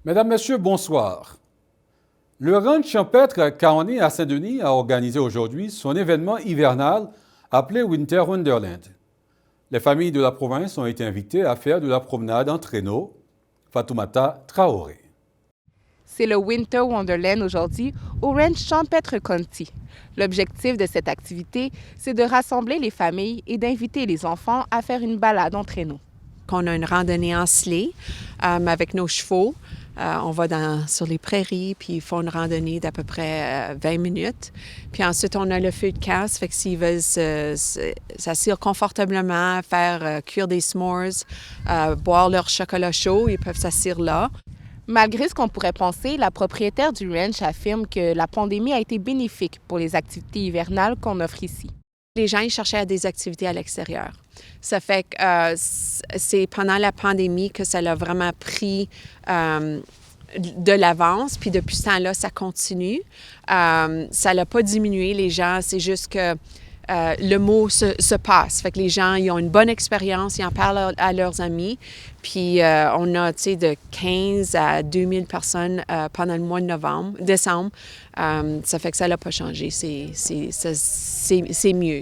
Mesdames, Messieurs, bonsoir. Le ranch champêtre Kaoni à Saint-Denis a organisé aujourd'hui son événement hivernal appelé Winter Wonderland. Les familles de la province ont été invitées à faire de la promenade en traîneau. Fatoumata Traoré. C'est le Winter Wonderland aujourd'hui au Ranch Champêtre Conti. L'objectif de cette activité, c'est de rassembler les familles et d'inviter les enfants à faire une balade en traîneau. On a une randonnée en sleigh avec nos chevaux. On va sur les prairies, puis ils font une randonnée d'à peu près 20 minutes. Puis ensuite, on a le feu de camp, ça fait que s'ils veulent s'asseoir confortablement, faire cuire des s'mores, boire leur chocolat chaud, ils peuvent s'asseoir là. Malgré ce qu'on pourrait penser, la propriétaire du ranch affirme que la pandémie a été bénéfique pour les activités hivernales qu'on offre ici. Les gens ils cherchaient des activités à l'extérieur. Ça fait que c'est pendant la pandémie que ça l'a vraiment pris de l'avance, puis depuis ce temps-là, ça continue. Ça l'a pas diminué, les gens, c'est juste que le mot se passe. Fait que les gens, ils ont une bonne expérience, ils en parlent à leurs amis. Puis on a, tu sais, de 15 à 2000 personnes pendant le mois de décembre. Ça fait que ça l'a pas changé. C'est mieux.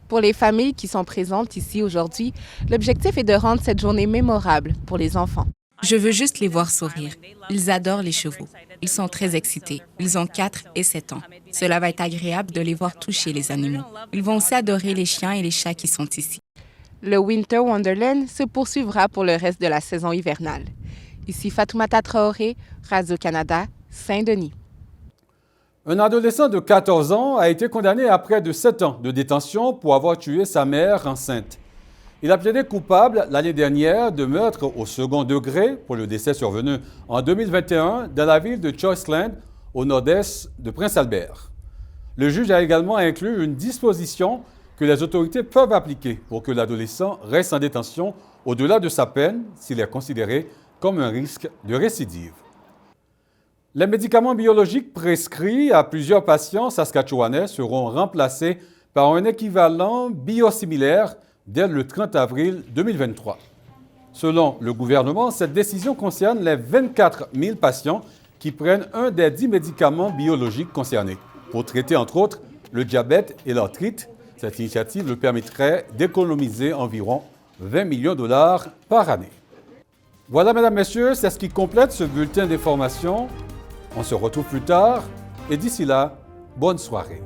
Pour les familles qui sont présentes ici aujourd'hui, l'objectif est de rendre cette journée mémorable pour les enfants. Je veux juste les voir sourire. Ils adorent les chevaux. Ils sont très excités. Ils ont 4 et 7 ans. Cela va être agréable de les voir toucher les animaux. Ils vont aussi adorer les chiens et les chats qui sont ici. Le Winter Wonderland se poursuivra pour le reste de la saison hivernale. Ici Fatoumata Traoré, Radio-Canada, Saint-Denis. Un adolescent de 14 ans a été condamné à près de 7 ans de détention pour avoir tué sa mère enceinte. Il a plaidé coupable l'année dernière de meurtre au second degré pour le décès survenu en 2021 dans la ville de Choiceland, au nord-est de Prince-Albert. Le juge a également inclus une disposition que les autorités peuvent appliquer pour que l'adolescent reste en détention au-delà de sa peine s'il est considéré comme un risque de récidive. Les médicaments biologiques prescrits à plusieurs patients saskatchewanais seront remplacés par un équivalent biosimilaire dès le 30 avril 2023. Selon le gouvernement, cette décision concerne les 24 000 patients qui prennent un des 10 médicaments biologiques concernés pour traiter entre autres le diabète et l'arthrite. Cette initiative leur permettrait d'économiser environ 20 millions de dollars par année. Voilà, mesdames, messieurs, c'est ce qui complète ce bulletin d'information. On se retrouve plus tard et d'ici là, bonne soirée.